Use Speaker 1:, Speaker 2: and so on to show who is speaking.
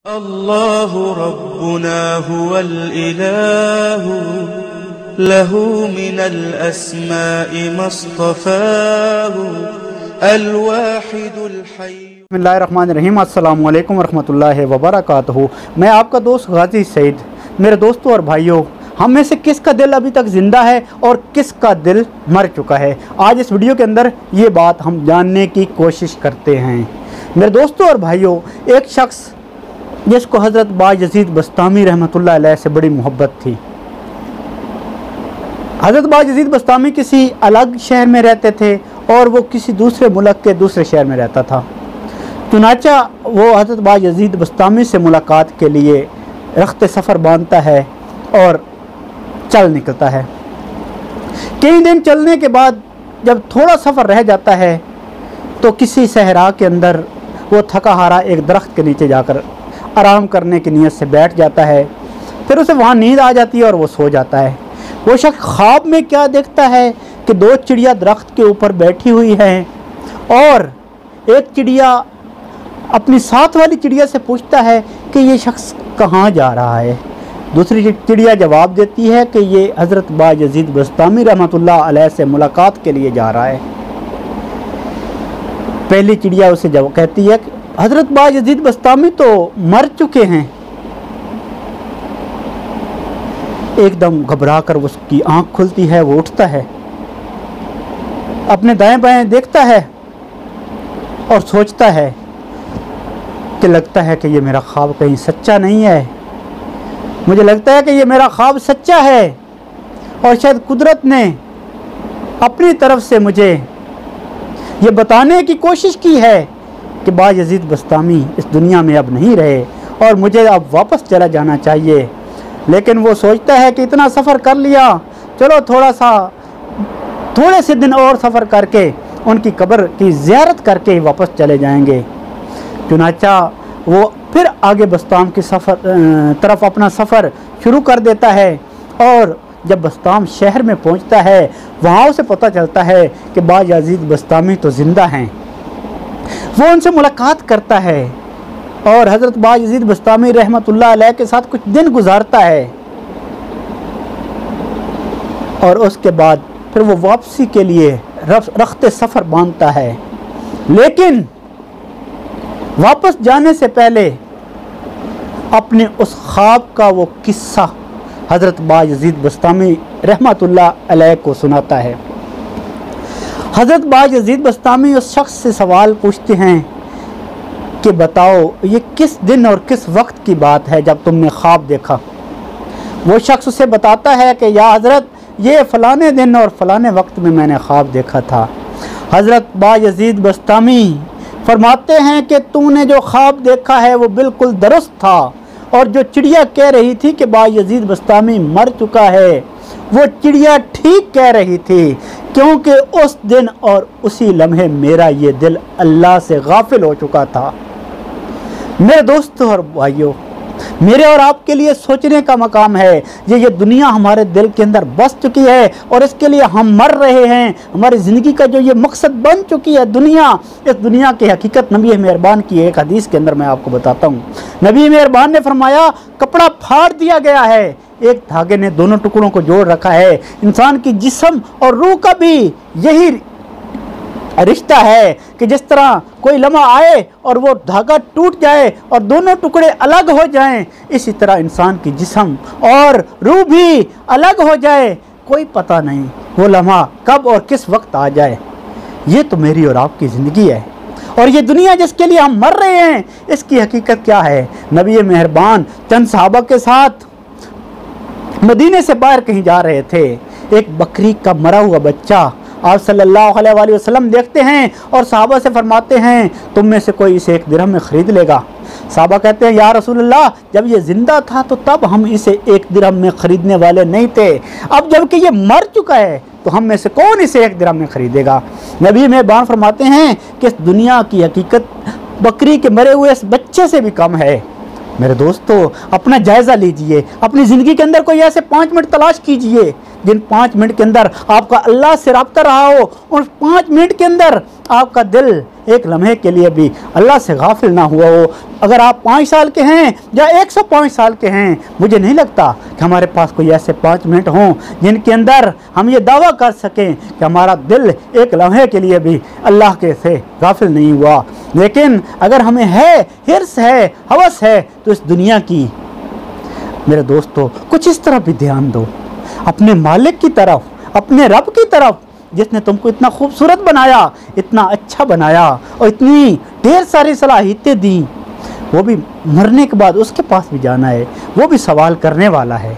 Speaker 1: अल्लाहु रब्बुना हुवल इलाहु लहू मिनल अस्माइ मस्तफ़ाहु अल वाहिदुल हय्य।
Speaker 2: बिस्मिल्लाहिर्रहमानिर्रहीम। अस्सलामु अलैकुम वरहमतुल्लाहि वबरकातुहू। मैं आपका दोस्त गाजी सईद। मेरे दोस्तों और भाइयों, हम में से किसका दिल अभी तक ज़िंदा है और किसका दिल मर चुका है, आज इस वीडियो के अंदर ये बात हम जानने की कोशिश करते हैं। मेरे दोस्तों और भाइयों, एक शख्स जिसको हज़रत बायज़ीद बस्तामी रहमतुल्लाह अलैह से बड़ी मोहब्बत थी। हज़रत बायज़ीद बस्तामी किसी अलग शहर में रहते थे और वो किसी दूसरे मुल्क के दूसरे शहर में रहता था। चुनाचा वो हज़रत बायज़ीद बस्तामी से मुलाकात के लिए रख्त सफ़र बांधता है और चल निकलता है। कई दिन चलने के बाद जब थोड़ा सफ़र रह जाता है तो किसी सहरा के अंदर वो थका हारा एक दरख्त के नीचे जाकर आराम करने की नीयत से बैठ जाता है। फिर उसे वहाँ नींद आ जाती है और वो सो जाता है। वो शख्स ख्वाब में क्या देखता है कि दो चिड़िया दरख्त के ऊपर बैठी हुई हैं और एक चिड़िया अपनी साथ वाली चिड़िया से पूछता है कि ये शख्स कहाँ जा रहा है। दूसरी चिड़िया जवाब देती है कि ये हज़रत बायज़ीद बस्तामी रहमतुल्लाह अलैह से मुलाकात के लिए जा रहा है। पहली चिड़िया उसे जवाब कहती है कि हज़रत बायज़ीद बस्तामी तो मर चुके हैं। एकदम घबरा कर उसकी आंख खुलती है, वो उठता है, अपने दाएं बाएं देखता है और सोचता है कि लगता है कि ये मेरा ख्वाब कहीं सच्चा नहीं है। मुझे लगता है कि ये मेरा ख्वाब सच्चा है और शायद कुदरत ने अपनी तरफ से मुझे ये बताने की कोशिश की है कि बायज़ीद बस्तामी इस दुनिया में अब नहीं रहे और मुझे अब वापस चला जाना चाहिए। लेकिन वो सोचता है कि इतना सफ़र कर लिया, चलो थोड़े से दिन और सफ़र करके उनकी कब्र की ज़ियारत करके वापस चले जाएंगे। चुनाचा वो फिर आगे बस्ताम की तरफ अपना सफ़र शुरू कर देता है और जब बस्ताम शहर में पहुंचता है वहाँ उसे पता चलता है कि बायज़ीद बस्तामी तो ज़िंदा हैं। वो उनसे मुलाकात करता है और हज़रत बायज़ीद बस्तामी रहमतुल्लाह अलैह के साथ कुछ दिन गुजारता है और उसके बाद फिर वो वापसी के लिए रख्त सफ़र बांधता है। लेकिन वापस जाने से पहले अपने उस ख्वाब का वो किस्सा हज़रत बायज़ीद बस्तामी रहमतुल्लाह अलैह को सुनाता है। हज़रत बायज़ीद बस्तामी उस शख्स से सवाल पूछते हैं कि बताओ ये किस दिन और किस वक्त की बात है जब तुमने ख्वाब देखा। वो शख्स उसे बताता है कि या हज़रत, ये फ़लाने दिन और फ़लाने वक्त में मैंने ख्वाब देखा था। हज़रत बायज़ीद बस्तामी फरमाते हैं कि तूने जो ख्वाब देखा है वो बिल्कुल दुरुस्त था और जो चिड़िया कह रही थी कि बायज़ीद बस्तामी मर चुका है, वो चिड़िया ठीक कह रही थी, क्योंकि उस दिन और उसी लम्हे मेरा ये दिल अल्लाह से गाफिल हो चुका था। मेरे दोस्तों और भाइयों, मेरे और आपके लिए सोचने का मकाम है। ये दुनिया हमारे दिल के अंदर बस चुकी है और इसके लिए हम मर रहे हैं। हमारी ज़िंदगी का जो ये मकसद बन चुकी है दुनिया, इस दुनिया की हकीकत नबी मेहरबान की एक हदीस के अंदर मैं आपको बताता हूँ। नबी मेहरबान ने फरमाया, कपड़ा फाड़ दिया गया है, एक धागे ने दोनों टुकड़ों को जोड़ रखा है। इंसान की जिस्म और रूह का भी यही रिश्ता है कि जिस तरह कोई लम्हा आए और वो धागा टूट जाए और दोनों टुकड़े अलग हो जाएं, इसी तरह इंसान की जिस्म और रूह भी अलग हो जाए। कोई पता नहीं वो लम्हा कब और किस वक्त आ जाए। ये तो मेरी और आपकी ज़िंदगी है और ये दुनिया जिसके लिए हम मर रहे हैं, इसकी हकीकत क्या है। नबी मेहरबान चंद सहाबा के साथ मदीने से बाहर कहीं जा रहे थे। एक बकरी का मरा हुआ बच्चा आप सल्लल्लाहु अलैहि वसल्लम देखते हैं और सहाबा से फरमाते हैं, तुम में से कोई इसे एक दिरहम में ख़रीद लेगा। सहाबा कहते हैं, या रसूलल्लाह, जब ये ज़िंदा था तो तब हम इसे एक दिरहम में ख़रीदने वाले नहीं थे, अब जबकि ये मर चुका है तो हम में से कौन इसे एक दिरहम में ख़रीदेगा। नबी मेहरबान फरमाते हैं कि इस दुनिया की हकीकत बकरी के मरे हुए इस बच्चे से भी कम है। मेरे दोस्तों, अपना जायज़ा लीजिए, अपनी ज़िंदगी के अंदर कोई ऐसे 5 मिनट तलाश कीजिए जिन 5 मिनट के अंदर आपका अल्लाह से रब्ता रहा हो। उन 5 मिनट के अंदर आपका दिल एक लम्हे के लिए भी अल्लाह से गाफिल ना हुआ हो। अगर आप 5 साल के हैं या 105 साल के हैं, मुझे नहीं लगता कि हमारे पास कोई ऐसे 5 मिनट हों जिनके अंदर हम ये दावा कर सकें कि हमारा दिल एक लम्हे के लिए भी अल्लाह के से गाफिल नहीं हुआ। लेकिन अगर हमें है, हिर्स है, हवस है, तो इस दुनिया की, मेरे दोस्तों, कुछ इस तरफ भी ध्यान दो, अपने मालिक की तरफ, अपने रब की तरफ, जिसने तुमको इतना खूबसूरत बनाया, इतना अच्छा बनाया और इतनी ढेर सारी सलाहियतें दी। वो भी मरने के बाद उसके पास भी जाना है, वो भी सवाल करने वाला है।